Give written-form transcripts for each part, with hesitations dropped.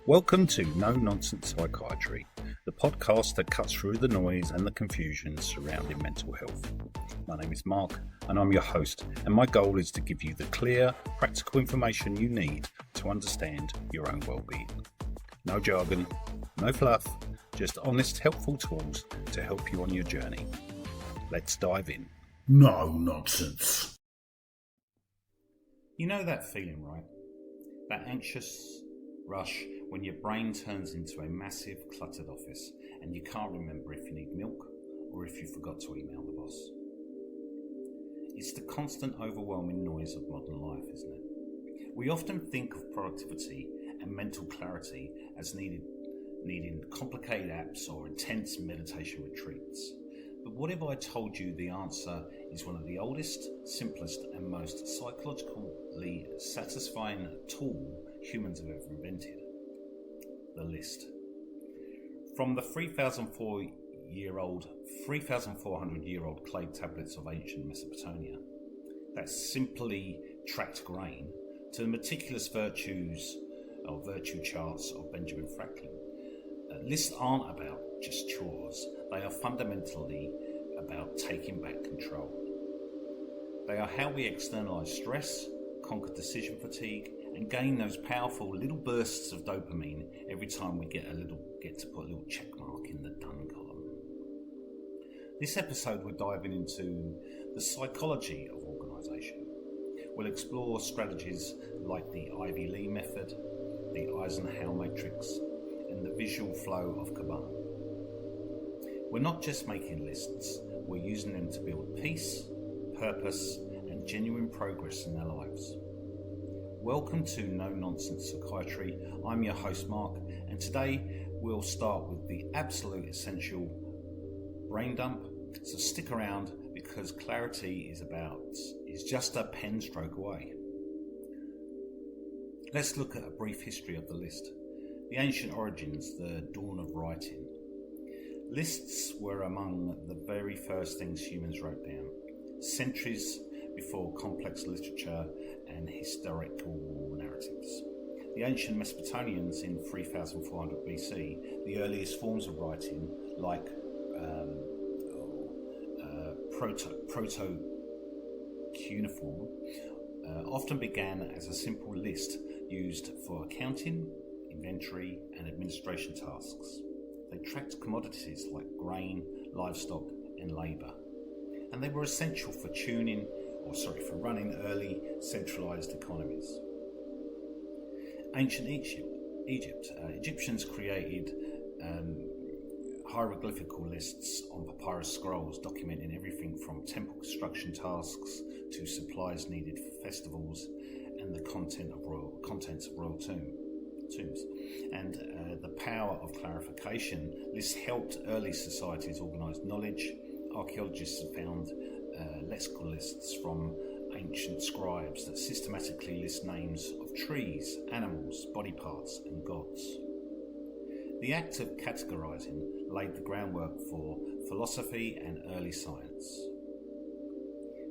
Welcome to No Nonsense Psychiatry, the podcast that cuts through the noise and the confusion surrounding mental health. My name is Mark and I'm your host, and my goal is to give you the clear, practical information you need to understand your own well-being. No jargon, no fluff, just honest, helpful tools to help you on your journey. Let's dive in. No nonsense. You know that feeling, right? That anxious rush when your brain turns into a massive cluttered office and you can't remember if you need milk or if you forgot to email the boss. It's the constant overwhelming noise of modern life, isn't it? We often think of productivity and mental clarity as needing complicated apps or intense meditation retreats. But what if I told you the answer is one of the oldest, simplest and most psychologically satisfying tool humans have ever invented? The list. From the 3,400-year-old clay tablets of ancient Mesopotamia that simply tracked grain, to the meticulous virtue charts of Benjamin Franklin, lists aren't about just chores. They are fundamentally about taking back control. They are how we externalize stress, conquer decision fatigue, and gain those powerful little bursts of dopamine every time we get to put a little check mark in the done column. This episode we're diving into the psychology of organisation. We'll explore strategies like the Ivy Lee method, the Eisenhower matrix, and the visual flow of Kanban. We're not just making lists, we're using them to build peace, purpose, and genuine progress in our lives. Welcome to No Nonsense Psychiatry. I'm your host Mark, and today we'll start with the absolute essential brain dump. So stick around because clarity is just a pen stroke away. Let's look at a brief history of the list. The ancient origins, the dawn of writing. Lists were among the very first things humans wrote down, centuries before complex literature and historical narratives. The ancient Mesopotamians in 3400 BC, the earliest forms of writing, like proto-cuneiform, often began as a simple list used for accounting, inventory, and administration tasks. They tracked commodities like grain, livestock, and labour, and they were essential for running early centralised economies. Ancient Egyptians created hieroglyphical lists on papyrus scrolls documenting everything from temple construction tasks to supplies needed for festivals and the contents of royal tombs. And the power of clarification, lists helped early societies organise knowledge. Archaeologists have found lexical lists from ancient scribes that systematically list names of trees, animals, body parts, and gods. The act of categorizing laid the groundwork for philosophy and early science.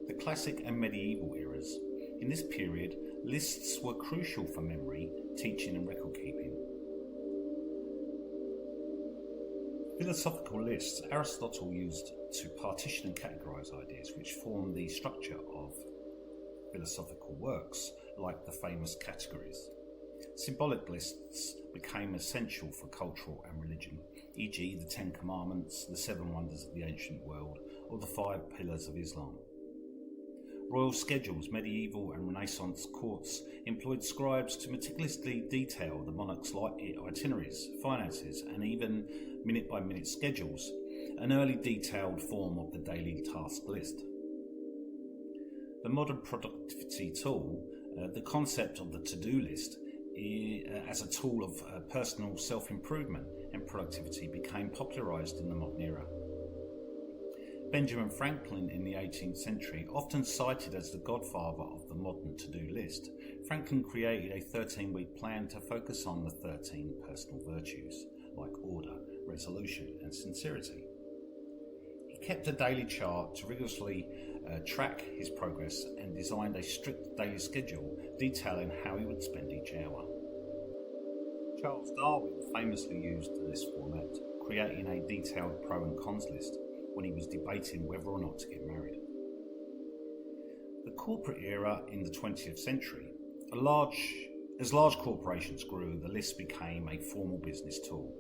The classic and medieval eras. In this period, lists were crucial for memory, teaching, and record keeping. Philosophical lists Aristotle used to partition and categorize ideas, which form the structure of philosophical works, like the famous categories. Symbolic lists became essential for cultural and religion, e.g. the Ten Commandments, the Seven Wonders of the Ancient World, or the Five Pillars of Islam. Royal schedules, medieval and Renaissance courts employed scribes to meticulously detail the monarch's itineraries, finances, and even minute-by-minute schedules, an early detailed form of the daily task list. The modern productivity tool, the concept of the to-do list, as a tool of personal self-improvement and productivity became popularised in the modern era. Benjamin Franklin in the 18th century, often cited as the godfather of the modern to-do list, Franklin created a 13-week plan to focus on the 13 personal virtues, like order, resolution and sincerity. He kept a daily chart to rigorously track his progress and designed a strict daily schedule detailing how he would spend each hour. Charles Darwin famously used this format, creating a detailed pro and cons list when he was debating whether or not to get married. The corporate era in the 20th century, as large corporations grew, the list became a formal business tool.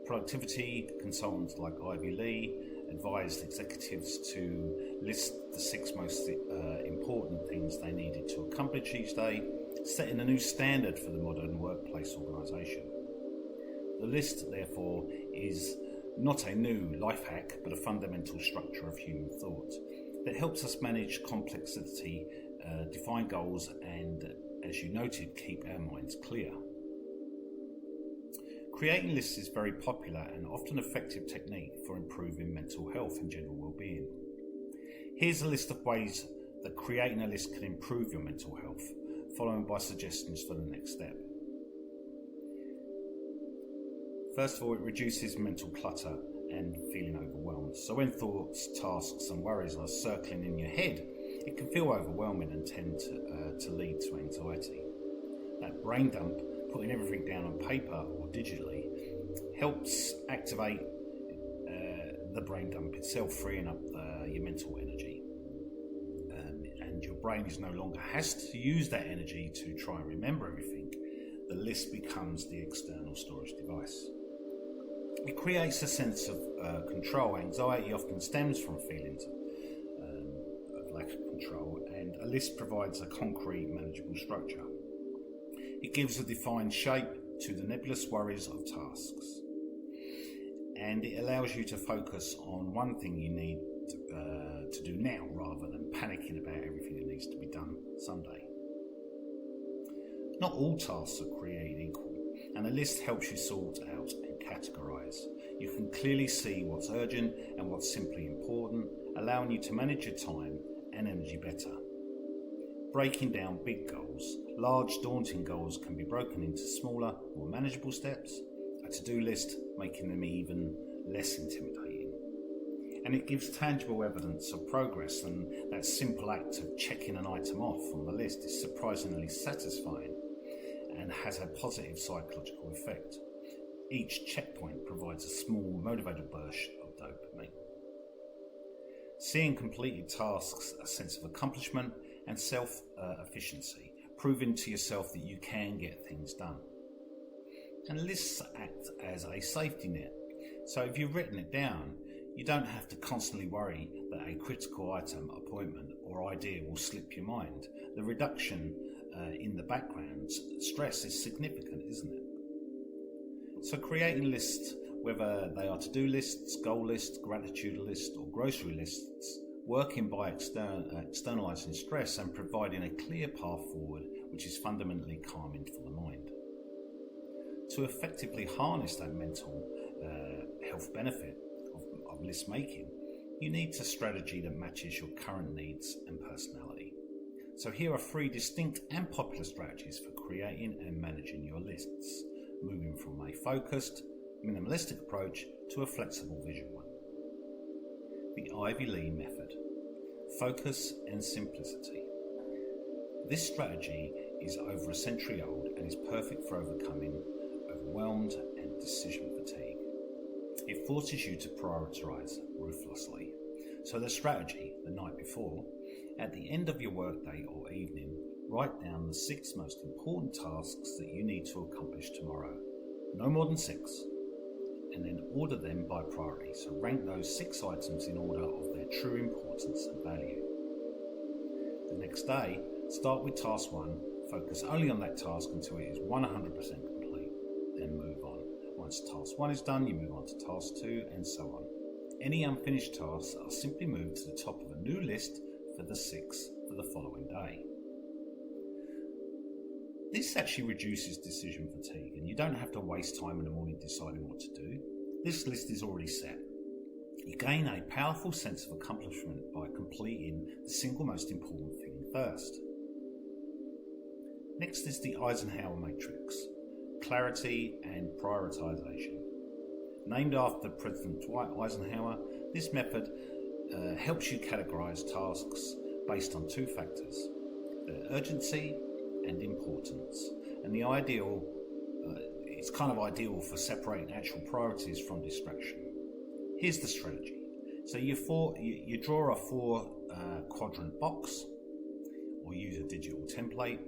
Productivity consultants like Ivy Lee advised executives to list the 6 most important things they needed to accomplish each day, setting a new standard for the modern workplace organisation. The list, therefore, is not a new life hack, but a fundamental structure of human thought that helps us manage complexity, define goals, and, as you noted, keep our minds clear. Creating lists is a very popular and often effective technique for improving mental health and general well-being. Here's a list of ways that creating a list can improve your mental health, followed by suggestions for the next step. First of all, it reduces mental clutter and feeling overwhelmed. So when thoughts, tasks and worries are circling in your head, it can feel overwhelming and tend to lead to anxiety. That brain dump, putting everything down on paper or digitally, helps activate the brain dump itself, freeing up your mental energy. And your brain is no longer has to use that energy to try and remember everything. The list becomes the external storage device. It creates a sense of control. Anxiety often stems from feelings of lack of control, and a list provides a concrete, manageable structure. It gives a defined shape to the nebulous worries of tasks, and it allows you to focus on one thing you need to do now rather than panicking about everything that needs to be done someday. Not all tasks are created equal, and a list helps you sort out and categorise. You can clearly see what's urgent and what's simply important, allowing you to manage your time and energy better. Breaking down big goals, large daunting goals can be broken into smaller, more manageable steps, a to-do list making them even less intimidating. And it gives tangible evidence of progress, and that simple act of checking an item off on the list is surprisingly satisfying and has a positive psychological effect. Each checkpoint provides a small motivated burst of dopamine. Seeing completed tasks a sense of accomplishment and self-efficiency, proving to yourself that you can get things done. And lists act as a safety net. So if you've written it down, you don't have to constantly worry that a critical item, appointment or idea will slip your mind. The reduction in the background stress is significant, isn't it? So creating lists, whether they are to-do lists, goal lists, gratitude lists or grocery lists, working by externalising stress and providing a clear path forward, which is fundamentally calming for the mind. To effectively harness that mental health benefit of list making, you need a strategy that matches your current needs and personality. So here are 3 distinct and popular strategies for creating and managing your lists, moving from a focused, minimalistic approach to a flexible vision one. The Ivy Lee method: focus and simplicity. This strategy is over a century old and is perfect for overcoming overwhelmed and decision fatigue. It forces you to prioritise ruthlessly. So the strategy, the night before, at the end of your workday or evening, write down the 6 most important tasks that you need to accomplish tomorrow. No more than 6. And then order them by priority. So rank those 6 items in order of their true importance and value. The next day, start with task 1, focus only on that task until it is 100% complete, then move on. Once task 1 is done, you move on to task 2 and so on. Any unfinished tasks are simply moved to the top of a new list for the 6 for the following day. This actually reduces decision fatigue, and you don't have to waste time in the morning deciding what to do. This list is already set. You gain a powerful sense of accomplishment by completing the single most important thing first. Next is the Eisenhower matrix: clarity and prioritization. Named after President Dwight Eisenhower, this method helps you categorize tasks based on 2 factors: their urgency and importance. And the ideal it's kind of ideal for separating actual priorities from distraction. Here's the strategy. So you draw a four quadrant box, or use a digital template,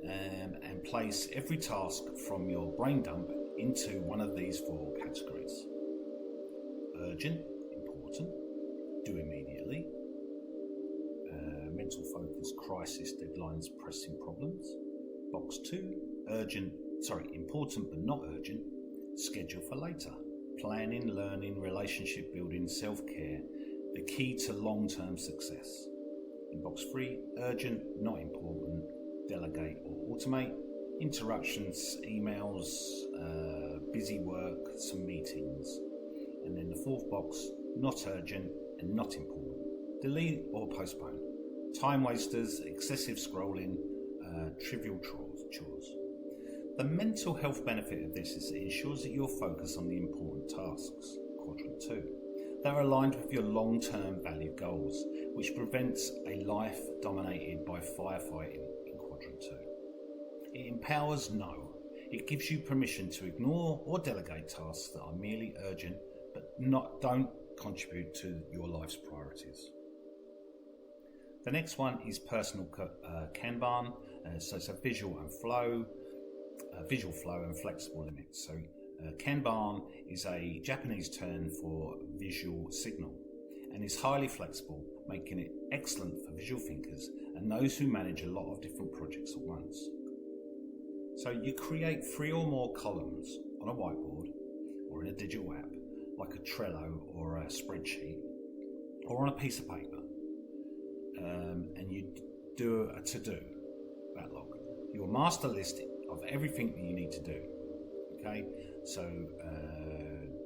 and place every task from your brain dump into one of these four categories. Urgent, important, do immediately, mental focus, crisis, deadlines, pressing problems. Box 2, important but not urgent, schedule for later. Planning, learning, relationship building, self-care, the key to long-term success. In box 3, urgent, not important, delegate or automate, interruptions, emails, busy work, some meetings. And then the fourth box, not urgent and not important, delete or postpone, time wasters, excessive scrolling, trivial chores. The mental health benefit of this is it ensures that you're focused on the important tasks, quadrant 2, that are aligned with your long-term value goals, which prevents a life dominated by firefighting in quadrant 2. It empowers no. It gives you permission to ignore or delegate tasks that are merely urgent but don't contribute to your life's priorities. The next one is personal Kanban, so it's a visual flow and flexible limits. So Kanban is a Japanese term for visual signal and is highly flexible, making it excellent for visual thinkers and those who manage a lot of different projects at once. So you create 3 or more columns on a whiteboard or in a digital app like a Trello or a spreadsheet or on a piece of paper, and you do a to-do backlog, your master list of everything that you need to do. Okay, so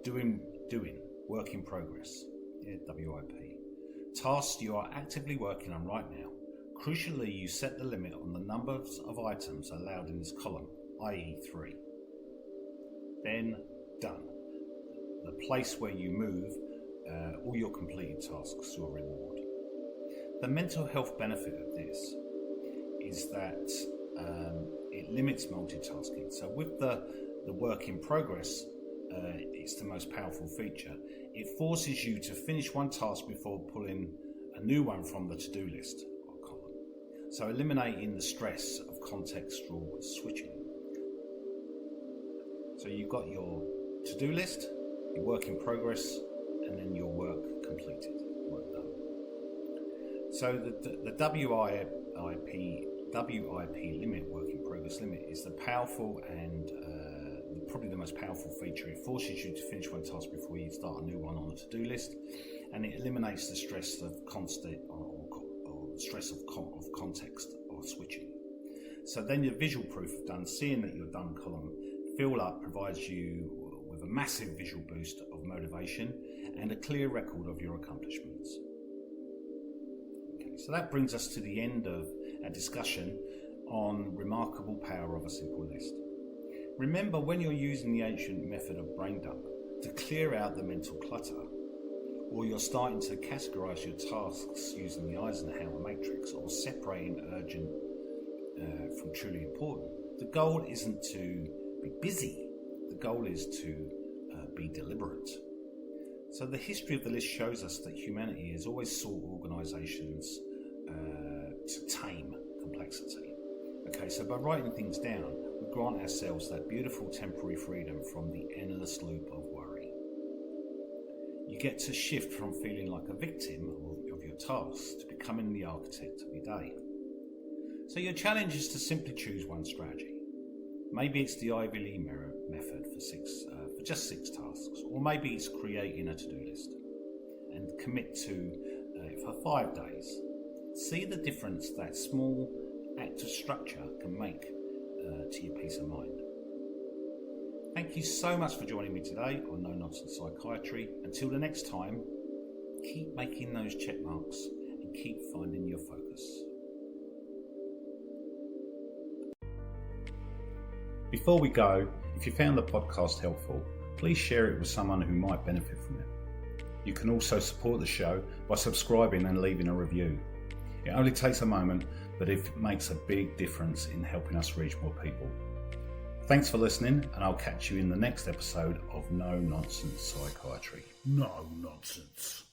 doing, work in progress, WIP. Tasks you are actively working on right now. Crucially, you set the limit on the numbers of items allowed in this column, i.e. 3. Then done. The place where you move all your completed tasks to a reward. The mental health benefit of this is that it limits multitasking. So with the work in progress, it's the most powerful feature. It forces you to finish one task before pulling a new one from the to-do list or column. So eliminating the stress of contextual switching. So you've got your to-do list, your work in progress, and then your work completed, work done. So the WIP limit, work in progress limit, is the powerful and probably the most powerful feature. It forces you to finish one task before you start a new one on the to-do list, and it eliminates the stress of constant or stress of context or switching. So then your visual proof of done, seeing that you're done column fill up, provides you with a massive visual boost of motivation and a clear record of your accomplishments. Okay, so that brings us to the end of our discussion on remarkable power of a simple list. Remember, when you're using the ancient method of brain dump to clear out the mental clutter, or you're starting to categorize your tasks using the Eisenhower matrix, or separating urgent from truly important, the goal isn't to be busy. The goal is to be deliberate. So the history of the list shows us that humanity has always sought organizations to tame complexity. Okay, so by writing things down, we grant ourselves that beautiful temporary freedom from the endless loop of worry. You get to shift from feeling like a victim of your tasks to becoming the architect of your day. So your challenge is to simply choose one strategy. Maybe it's the Ivy Lee method for just 6 tasks, or maybe it's creating a to-do list and commit to it for 5 days. See the difference that small act of structure can make to your peace of mind. Thank you so much for joining me today on No Nonsense Psychiatry. Until the next time, keep making those check marks and keep finding your focus. Before we go, if you found the podcast helpful, please share it with someone who might benefit from it. You can also support the show by subscribing and leaving a review. It only takes a moment, but it makes a big difference in helping us reach more people. Thanks for listening, and I'll catch you in the next episode of No Nonsense Psychiatry. No nonsense.